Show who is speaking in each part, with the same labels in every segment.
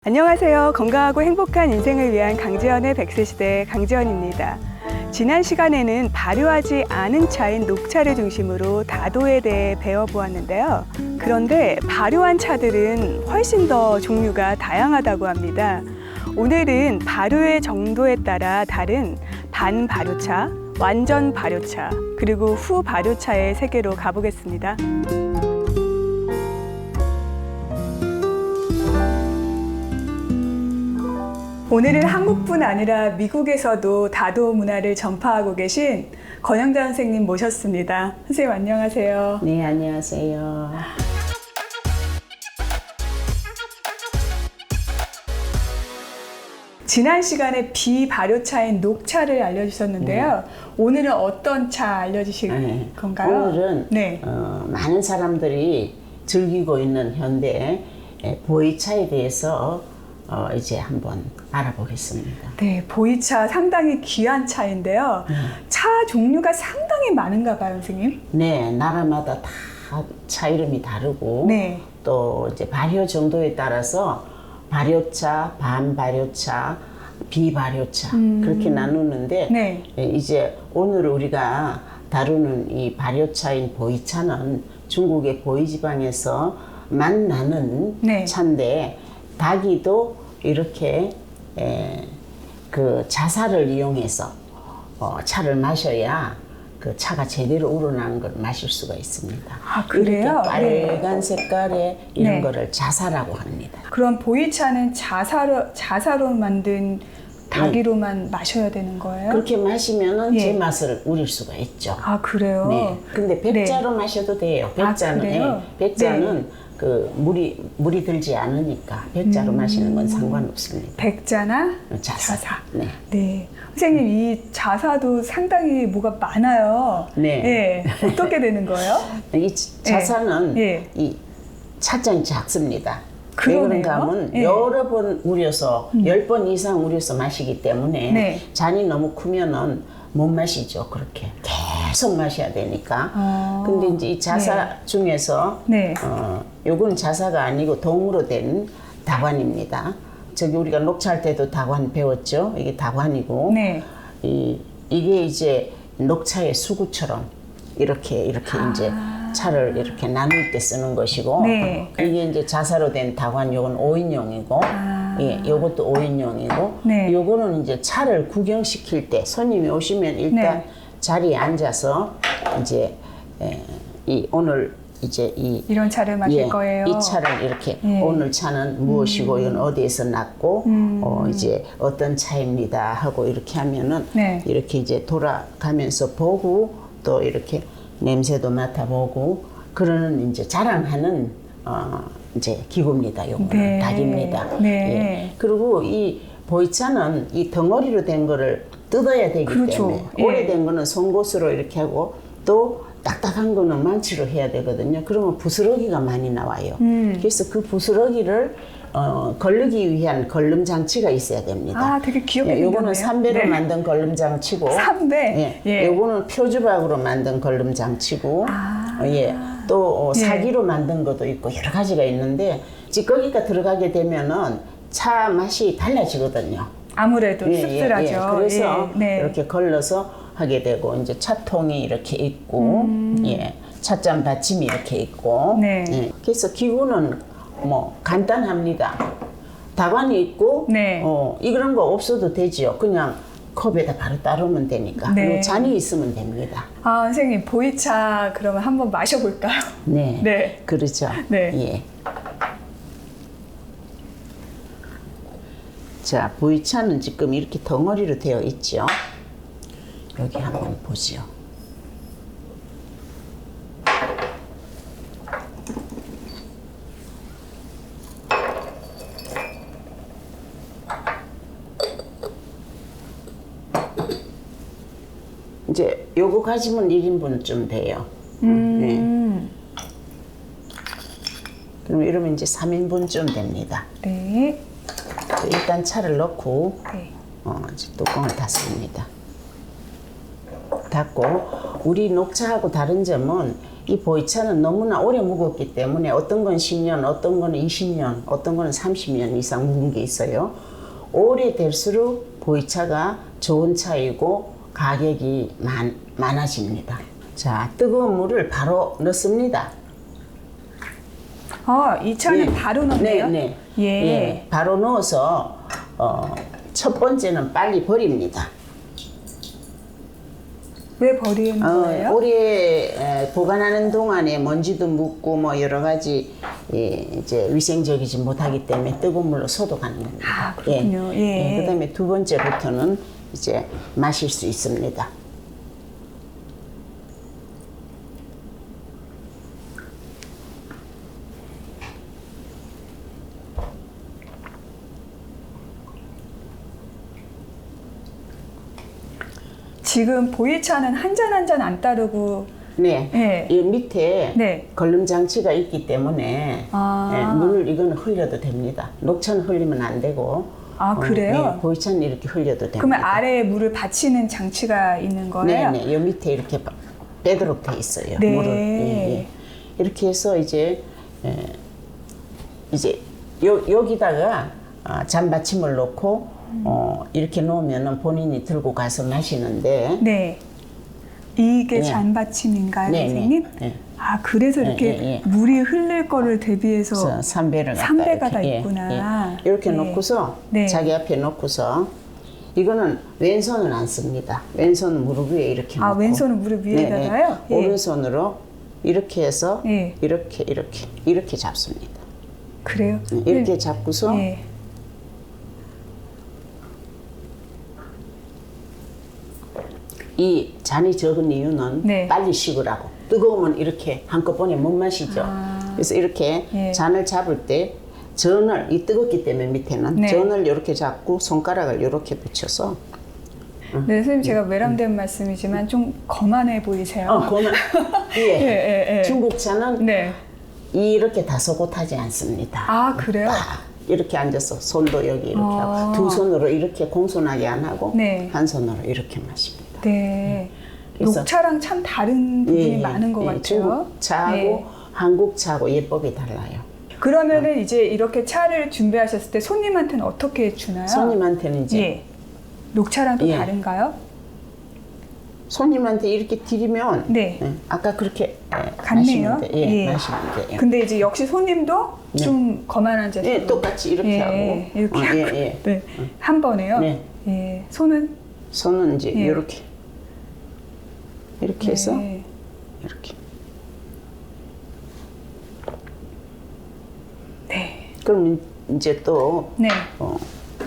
Speaker 1: 안녕하세요. 건강하고 행복한 인생을 위한 강지연의 100세시대 강지연입니다. 지난 시간에는 발효하지 않은 차인 녹차를 중심으로 다도에 대해 배워보았는데요. 그런데 발효한 차들은 훨씬 더 종류가 다양하다고 합니다. 오늘은 발효의 정도에 따라 다른 반발효차, 완전 발효차, 그리고 후발효차의 세계로 가보겠습니다. 오늘은 한국뿐 아니라 미국에서도 다도 문화를 전파하고 계신 권영자 선생님 모셨습니다. 선생님 안녕하세요.
Speaker 2: 네, 안녕하세요.
Speaker 1: 지난 시간에 비발효차인 녹차를 알려주셨는데요. 오늘은 어떤 차 알려주실 건가요?
Speaker 2: 오늘은 많은 사람들이 즐기고 있는 현대 보이차에 대해서 이제 한번 알아보겠습니다.
Speaker 1: 네, 보이차 상당히 귀한 차인데요. 차 종류가 상당히 많은가 봐요, 선생님?
Speaker 2: 네, 나라마다 다 차 이름이 다르고 또 이제 발효 정도에 따라서 발효차, 반발효차, 비발효차 그렇게 나누는데 이제 오늘 우리가 다루는 이 발효차인 보이차는 중국의 보이 지방에서만 나는 차인데 닭이도 이렇게 그 자사를 이용해서 차를 마셔야 그 차가 제대로 우러나는 걸 마실 수가 있습니다.
Speaker 1: 아, 그래요?
Speaker 2: 이렇게 빨간 색깔의 이런 거를 자사라고 합니다.
Speaker 1: 그럼 보이차는 자사로 만든 닭이로만 마셔야 되는 거예요?
Speaker 2: 그렇게 마시면은 제 맛을 우릴 수가 있죠.
Speaker 1: 아, 그래요?
Speaker 2: 네. 근데 백자로 마셔도 돼요. 백자는 백자는 그 물이 들지 않으니까 백자로 마시는 건 상관없습니다.
Speaker 1: 백자나
Speaker 2: 자사.
Speaker 1: 네. 선생님, 이 자사도 상당히 뭐가 많아요. 어떻게 되는 거예요?
Speaker 2: 이 자사는 이 차장이 작습니다. 왜 그런가 하면 여러 번 우려서 10번 이상 우려서 마시기 때문에 잔이 너무 크면은 못 마시죠. 그렇게 계속 마셔야 되니까. 근데 이제 이 자사 중에서 요건 자사가 아니고 동으로 된 다관입니다. 저기 우리가 녹차할 때도 다관 배웠죠. 이게 다관이고 이게 이제 녹차의 수구처럼 이렇게 이제 차를 이렇게 나눌 때 쓰는 것이고 이게 이제 자사로 된 다관, 요건 5인용이고 요것도 5인용이고 요거는 이제 차를 구경시킬 때 손님이 오시면 일단 자리에 앉아서 이제 오늘 이제
Speaker 1: 이런 차를 마실 거예요.
Speaker 2: 이 차를 이렇게 오늘 차는 무엇이고 이건 어디에서 났고 이제 어떤 차입니다 하고 이렇게 하면은 이렇게 이제 돌아가면서 보고 또 이렇게 냄새도 맡아보고 그러는 이제 자랑하는 이제 기구입니다. 요거는 닭입니다. 그리고 이 보이차는 이 덩어리로 된 거를 뜯어야 되기 때문에 오래된 거는 송곳으로 이렇게 하고 또 딱딱한 거는 망치로 해야 되거든요. 그러면 부스러기가 많이 나와요. 그래서 그 부스러기를 걸르기 위한 걸름 장치가 있어야 됩니다.
Speaker 1: 아, 되게 귀엽게 생겼네요.
Speaker 2: 요거는 삼배로 만든 걸름 장치고,
Speaker 1: 삼배.
Speaker 2: 요거는 표주박으로 만든 걸름 장치고, 또 사기로 만든 것도 있고 여러 가지가 있는데 찌꺼기가 들어가게 되면은 차 맛이 달라지거든요.
Speaker 1: 아무래도 씁쓸하죠.
Speaker 2: 그래서 이렇게 걸러서 하게 되고 이제 차통이 이렇게 있고, 찻잔 받침이 이렇게 있고, 그래서 기구는 뭐 간단합니다. 다관이 있고, 이런 거 없어도 되지요. 그냥 컵에다 바로 따르면 되니까. 그리고 잔이 있으면 됩니다.
Speaker 1: 아, 선생님, 보이차 그러면 한번 마셔볼까요?
Speaker 2: 네. 그렇죠. 자, 보이차는 지금 이렇게 덩어리로 되어 있죠. 여기 한번 보지요. 이제 요거 가지면 1인분쯤 돼요. 그럼 이러면 이제 3인분쯤 됩니다. 일단 차를 넣고 이제 뚜껑을 닫습니다. 닫고 우리 녹차하고 다른 점은 이 보이차는 너무나 오래 묵었기 때문에 어떤 건 10년, 어떤 거는 20년, 어떤 거는 30년 이상 묵은 게 있어요. 오래될수록 보이차가 좋은 차이고 가격이 많아집니다. 자, 뜨거운 물을 바로 넣습니다.
Speaker 1: 이 차는
Speaker 2: 네.
Speaker 1: 바로 넣네요?
Speaker 2: 네.
Speaker 1: 예.
Speaker 2: 예, 바로 넣어서 첫 번째는 빨리 버립니다.
Speaker 1: 왜 버리는 거예요?
Speaker 2: 오래 보관하는 동안에 먼지도 묻고 뭐 여러 가지 이제 위생적이지 못하기 때문에 뜨거운 물로 소독하는 겁니다.
Speaker 1: 아, 그렇군요. 예.
Speaker 2: 그다음에 두 번째부터는 이제 마실 수 있습니다.
Speaker 1: 지금 보이차는 한 잔 한 잔 안 따르고
Speaker 2: 네,
Speaker 1: 네.
Speaker 2: 이 밑에
Speaker 1: 네.
Speaker 2: 걸름 장치가 있기 때문에 물을 이거는 흘려도 됩니다. 녹차는 흘리면 안 되고.
Speaker 1: 그래요?
Speaker 2: 네, 보이차는 이렇게 흘려도 됩니다.
Speaker 1: 그러면 아래에 물을 받치는 장치가 있는 거예요?
Speaker 2: 네, 이 밑에 이렇게 빼도록 돼 있어요.
Speaker 1: 네.
Speaker 2: 물을. 예. 이렇게 해서 이제 여기다가 잔받침을 놓고 이렇게 놓으면은 본인이 들고 가서 마시는데.
Speaker 1: 네. 이게 잔받침인가요,
Speaker 2: 네,
Speaker 1: 선생님?
Speaker 2: 네.
Speaker 1: 그래서 이렇게 물이 흘릴 거를 대비해서 3배가 다 있구나.
Speaker 2: 이렇게
Speaker 1: 네.
Speaker 2: 놓고서
Speaker 1: 네.
Speaker 2: 자기 앞에 놓고서 이거는 왼손은 안 씁니다. 왼손은 무릎 위에 이렇게 놓고.
Speaker 1: 왼손은 무릎 위에다가요?
Speaker 2: 네. 오른손으로 이렇게 해서
Speaker 1: 예.
Speaker 2: 이렇게 잡습니다.
Speaker 1: 그래요?
Speaker 2: 이렇게 잡고서
Speaker 1: 예.
Speaker 2: 이 잔이 적은 이유는
Speaker 1: 네.
Speaker 2: 빨리 식으라고. 뜨거우면 이렇게 한꺼번에 못 마시죠. 그래서 이렇게
Speaker 1: 예.
Speaker 2: 잔을 잡을 때 전을 이 뜨겁기 때문에 밑에는
Speaker 1: 네.
Speaker 2: 전을 이렇게 잡고 손가락을 이렇게 붙여서.
Speaker 1: 네, 선생님 제가 외람된 말씀이지만 좀 거만해 보이세요.
Speaker 2: 그거는
Speaker 1: 예.
Speaker 2: 중국 차는
Speaker 1: 네.
Speaker 2: 이렇게 다소곳하지 않습니다.
Speaker 1: 그래요?
Speaker 2: 이렇게 앉아서 손도 여기 이렇게 하고 두 손으로 이렇게 공손하게 안 하고
Speaker 1: 네.
Speaker 2: 한 손으로 이렇게 마십니다.
Speaker 1: 네.
Speaker 2: 그래서-
Speaker 1: 녹차랑 참 다른 부분이 많은 것 같아요.
Speaker 2: 중국 차하고
Speaker 1: 네.
Speaker 2: 한국 차하고 예법이 달라요.
Speaker 1: 그러면은 이제 이렇게 차를 준비하셨을 때 손님한테는 어떻게 주나요?
Speaker 2: 손님한테는 이제
Speaker 1: 예. 녹차랑 또
Speaker 2: 예.
Speaker 1: 다른가요?
Speaker 2: 손님한테 이렇게 드리면
Speaker 1: 네.
Speaker 2: 아까 그렇게
Speaker 1: 같네요.
Speaker 2: 마시면 돼. 마시면 돼요.
Speaker 1: 근데 이제 역시 손님도 좀 거만한 자세로.
Speaker 2: 예, 똑같이 이렇게 하고
Speaker 1: 이렇게 하고. 네. 한 번에요.
Speaker 2: 네.
Speaker 1: 예. 손은
Speaker 2: 손은 이제
Speaker 1: 예.
Speaker 2: 이렇게 해서
Speaker 1: 네.
Speaker 2: 이렇게.
Speaker 1: 네.
Speaker 2: 그럼 이제 또
Speaker 1: 네.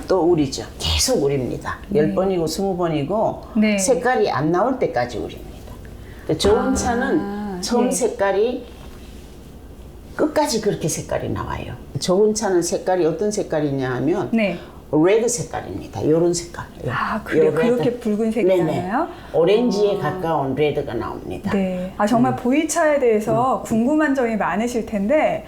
Speaker 2: 또 우리죠. 계속 우립니다. 10번이고 20번이고
Speaker 1: 네.
Speaker 2: 색깔이 안 나올 때까지 우립니다. 좋은 차는 처음
Speaker 1: 예.
Speaker 2: 색깔이 끝까지 그렇게 색깔이 나와요. 좋은 차는 색깔이 어떤 색깔이냐 하면
Speaker 1: 네.
Speaker 2: 레드 색깔입니다. 이런 색깔.
Speaker 1: 그래요?
Speaker 2: 요 레드.
Speaker 1: 그렇게 붉은색이
Speaker 2: 네네.
Speaker 1: 나나요?
Speaker 2: 오렌지에 가까운 레드가 나옵니다.
Speaker 1: 네. 정말 보이차에 대해서 궁금한 점이 많으실 텐데,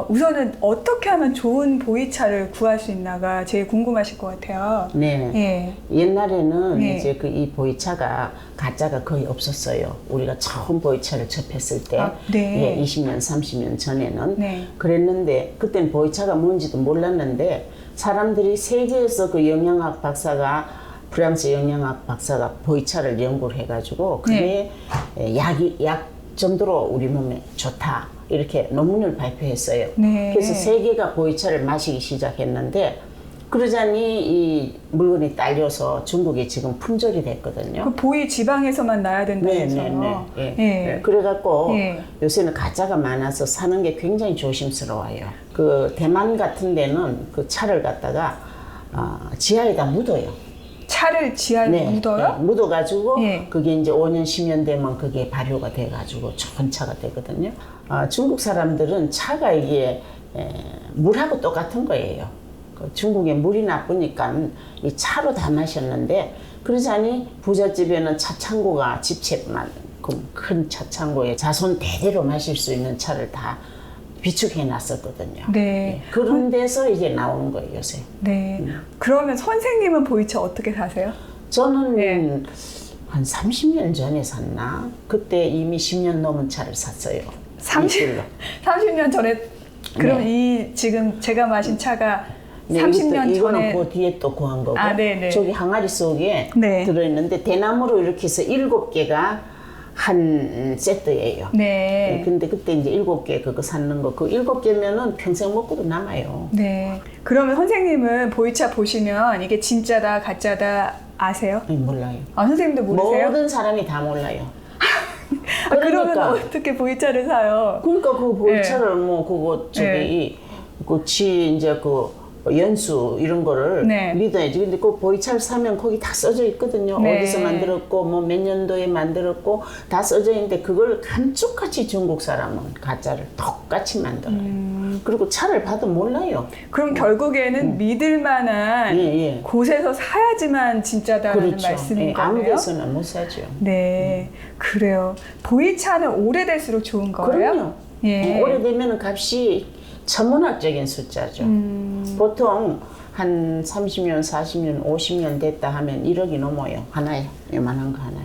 Speaker 1: 우선은 어떻게 하면 좋은 보이차를 구할 수 있나가 제일 궁금하실 것 같아요.
Speaker 2: 네.
Speaker 1: 예.
Speaker 2: 옛날에는
Speaker 1: 네.
Speaker 2: 이제 이 보이차가 가짜가 거의 없었어요. 우리가 처음 보이차를 접했을 때,
Speaker 1: 네.
Speaker 2: 20년, 30년 전에는
Speaker 1: 네.
Speaker 2: 그랬는데 그땐 보이차가 뭔지도 몰랐는데 사람들이 세계에서 그 영양학 박사가 프랑스 영양학 박사가 보이차를 연구를 해가지고 그게 약 정도로 우리 몸에 좋다 이렇게 논문을 발표했어요.
Speaker 1: 네.
Speaker 2: 그래서 세계가 보이차를 마시기 시작했는데 그러자니 이 물건이 딸려서 중국에 지금 품절이 됐거든요.
Speaker 1: 그 보이 지방에서만 나야 된다면서요.
Speaker 2: 네. 그래갖고
Speaker 1: 예.
Speaker 2: 요새는 가짜가 많아서 사는 게 굉장히 조심스러워요. 그 대만 같은 데는 그 차를 갖다가 지하에다 묻어요.
Speaker 1: 차를 지하에 묻어요?
Speaker 2: 네, 묻어가지고
Speaker 1: 예.
Speaker 2: 그게 이제 5년, 10년 되면 그게 발효가 돼가지고 좋은 차가 되거든요. 중국 사람들은 차가 이게 물하고 똑같은 거예요. 그 중국에 물이 나쁘니까 이 차로 다 마셨는데 그러자니 부잣집에는 차창고가 집채만 큰 차창고에 자손 대대로 마실 수 있는 차를 다 비축해 놨었거든요.
Speaker 1: 네.
Speaker 2: 그런 데서 이제 나오는 거예요, 요새.
Speaker 1: 네. 그러면 선생님은 보이차 어떻게 사세요?
Speaker 2: 저는
Speaker 1: 네.
Speaker 2: 한 30년 전에 샀나? 그때 이미 10년 넘은 차를 샀어요.
Speaker 1: 30년 전에 그럼 이 지금 제가 마신 차가
Speaker 2: 네,
Speaker 1: 30년
Speaker 2: 이거는
Speaker 1: 전에
Speaker 2: 그 뒤에 또 구한 거고
Speaker 1: 네네.
Speaker 2: 저기 항아리 속에 들어있는데 대나무로 이렇게 해서 7개가 한 세트예요.
Speaker 1: 네.
Speaker 2: 근데 그때 이제 7개 그거 샀는 거 그 7개면은 평생 먹고도 남아요.
Speaker 1: 네. 그러면 선생님은 보이차 보시면 이게 진짜다 가짜다 아세요?
Speaker 2: 아니, 몰라요.
Speaker 1: 선생님도 모르세요?
Speaker 2: 모든 사람이 다 몰라요.
Speaker 1: 그러면 어떻게 보이차를 사요?
Speaker 2: 그러니까 그 보이차를 뭐 그거 저기 그치 이제 그 연수 이런 거를 믿어야지. 근데 그 보이차를 사면 거기 다 써져 있거든요. 어디서 만들었고 뭐 몇 년도에 만들었고 다 써져 있는데 그걸 감쪽같이 중국 사람은 가짜를 똑같이 만들어요. 그리고 차를 봐도 몰라요.
Speaker 1: 그럼 결국에는 믿을 만한 곳에서 사야지만 진짜다라는 말씀인 거예요?
Speaker 2: 아무 데서나 못 사죠.
Speaker 1: 네, 그래요. 보이차는 오래될수록 좋은 거예요?
Speaker 2: 그럼요. 오래되면 값이 천문학적인 숫자죠. 보통 한 30년, 40년, 50년 됐다 하면 1억이 넘어요. 하나에, 요만한 거 하나에.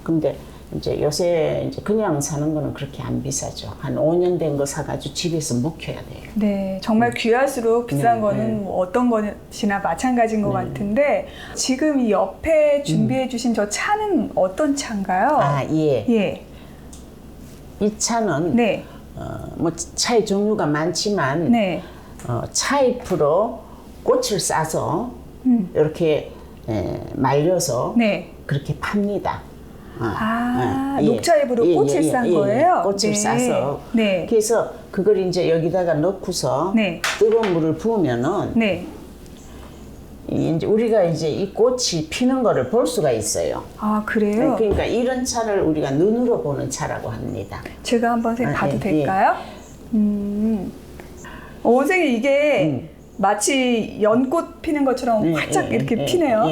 Speaker 2: 근데 이제 요새 이제 그냥 사는 거는 그렇게 안 비싸죠. 한 5년 된 거 사가지고 집에서 묵혀야 돼요.
Speaker 1: 네, 정말 귀할수록 비싼 거는 뭐 어떤 것이나 마찬가지인 것 같은데 지금 이 옆에 준비해 주신 저 차는 어떤 차인가요?
Speaker 2: 예. 이 차는 뭐 차의 종류가 많지만 차잎으로 꽃을 싸서 이렇게 말려서 그렇게 팝니다.
Speaker 1: 녹차잎으로 꽃을 싼 거예요?
Speaker 2: 꽃을 싸서. 그래서 그걸 이제 여기다가 넣고서 뜨거운 물을 부으면은 이제 우리가 이제 이 꽃이 피는 거를 볼 수가 있어요.
Speaker 1: 그래요?
Speaker 2: 그러니까 이런 차를 우리가 눈으로 보는 차라고 합니다.
Speaker 1: 제가 한번 봐도 될까요? 선생님 이게 마치 연꽃 피는 것처럼 활짝 이렇게 피네요.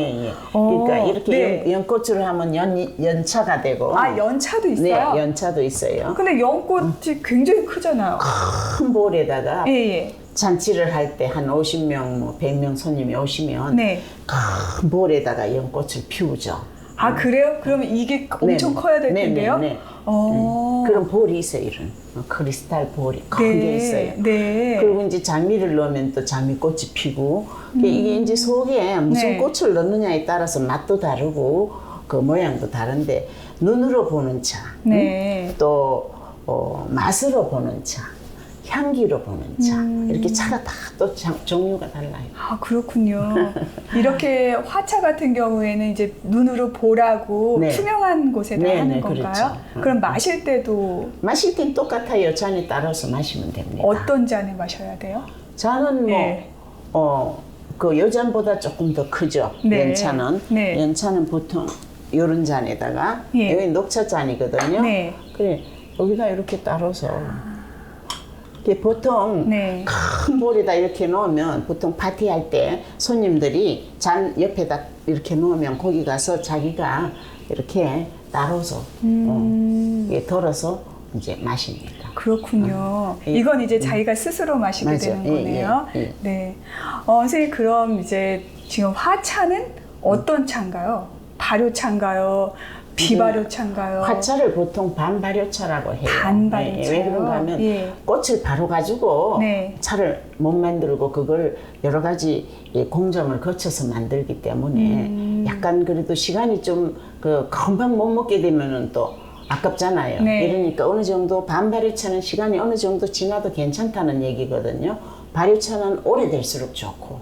Speaker 2: 그러니까 이렇게 연꽃으로 하면 연차가 되고.
Speaker 1: 연차도 있어요?
Speaker 2: 네, 연차도 있어요.
Speaker 1: 근데 연꽃이 굉장히 크잖아요.
Speaker 2: 큰 볼에다가 잔치를 할 때 한 50명, 뭐 100명 손님이 오시면 큰 볼에다가 연꽃을 피우죠.
Speaker 1: 그래요? 그러면 이게 엄청 커야 될 텐데요?
Speaker 2: 그런 볼이 있어요, 이런. 크리스탈 볼이 큰 게 있어요. 그리고 이제 장미를 넣으면 또 장미꽃이 피고, 이게 이제 속에 무슨 꽃을 넣느냐에 따라서 맛도 다르고, 그 모양도 다른데, 눈으로 보는 차, 또 맛으로 보는 차, 향기로 보는 차, 이렇게 차가 다 또 종류가 달라요.
Speaker 1: 그렇군요. 이렇게 화차 같은 경우에는 이제 눈으로 보라고 투명한 곳에다 하는 건가요?
Speaker 2: 그렇죠.
Speaker 1: 그럼 마실 때도?
Speaker 2: 마실 땐 똑같아요. 잔에 따라서 마시면 됩니다.
Speaker 1: 어떤 잔에 마셔야 돼요?
Speaker 2: 잔은 그 요 잔보다 조금 더 크죠. 연차는. 연차는 보통 요런 잔에다가 여기 녹차 잔이거든요. 그래 여기다 이렇게 따라서 보통 큰 볼에다 이렇게 놓으면 보통 파티할 때 손님들이 잔 옆에다 이렇게 놓으면 거기 가서 자기가 이렇게 따라서 덜어서 이제 마십니다.
Speaker 1: 그렇군요. 이건 이제 자기가 스스로 마시게 되는 거네요. 네. 선생님 그럼 이제 지금 화차는 어떤 차인가요? 발효차인가요? 비발효차인가요?
Speaker 2: 화차를 보통 반발효차라고 해요.
Speaker 1: 반발효차요?
Speaker 2: 왜 그런가 하면 꽃을 바로 가지고 차를 못 만들고 그걸 여러 가지 공정을 거쳐서 만들기 때문에 약간 그래도 시간이 좀 금방 못 먹게 되면은 또 아깝잖아요. 이러니까 어느 정도 반발효차는 시간이 어느 정도 지나도 괜찮다는 얘기거든요. 발효차는 오래될수록 좋고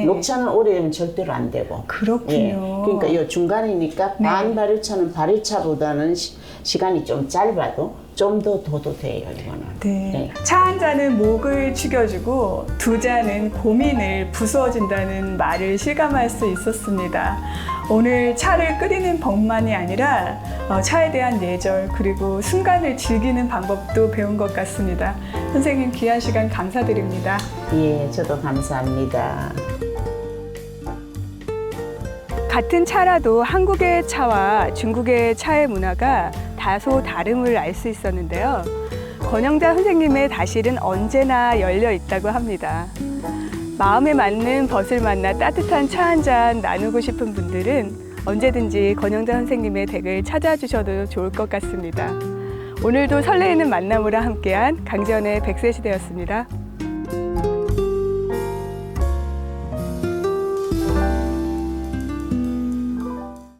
Speaker 2: 녹차는 오래되면 절대로 안 되고.
Speaker 1: 그렇군요.
Speaker 2: 그러니까 이 중간이니까 반발효차는 발효차보다는 시간이 좀 짧아도 좀 더 둬도 돼요, 이거는.
Speaker 1: 차 한 잔은 목을 축여주고 두 잔은 고민을 부수어준다는 말을 실감할 수 있었습니다. 오늘 차를 끓이는 법만이 아니라 차에 대한 예절 그리고 순간을 즐기는 방법도 배운 것 같습니다. 선생님 귀한 시간 감사드립니다.
Speaker 2: 저도 감사합니다.
Speaker 1: 같은 차라도 한국의 차와 중국의 차의 문화가 다소 다름을 알 수 있었는데요. 권영자 선생님의 다실은 언제나 열려 있다고 합니다. 마음에 맞는 벗을 만나 따뜻한 차 한 잔 나누고 싶은 분들은 언제든지 권영자 선생님의 댁을 찾아주셔도 좋을 것 같습니다. 오늘도 설레이는 만남으로 함께한 강지연의 100세 시대였습니다.